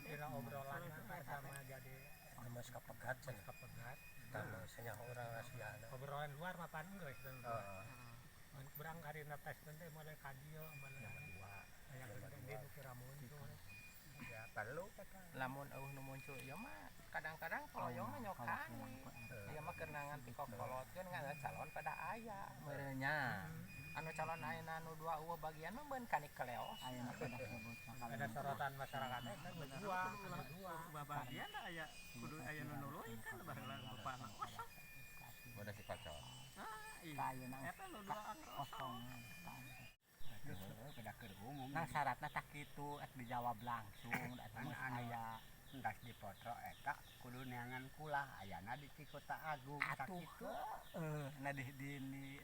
nu tina obrolan sama jadi Mas kapegat cenah. kepegat. Tah cenah urang asiana. Obrolan luar mah pan geus teh. Heeh. Berang karina tes teh mulai ka dieu mulai dua. Aya di nu kira muncul. Ya perlu kata. Lamun eueuh nu muncul ieu mah kadang-kadang koloyong mah nyokani. Ieu mah keunangan ti kokolotkeun ngana calon pada aya meureunnya. Anu calon ayeuna nu dua eueuh bagian mah beun kanik keleos. Ayeuna pada sebut Ada sorotan masyarakat kan dua. babagian aya kudu aya nu nuluy kan baheula bapana kosong. Udah si kocok. ayeuna Eta nu dua kosong. pada keur umum. Nah syaratna tah kitu ek dijawab langsung da teh aya Entas dipotro eta kudu neangan kula ayana di Cikota Agung atuh sakitu. na di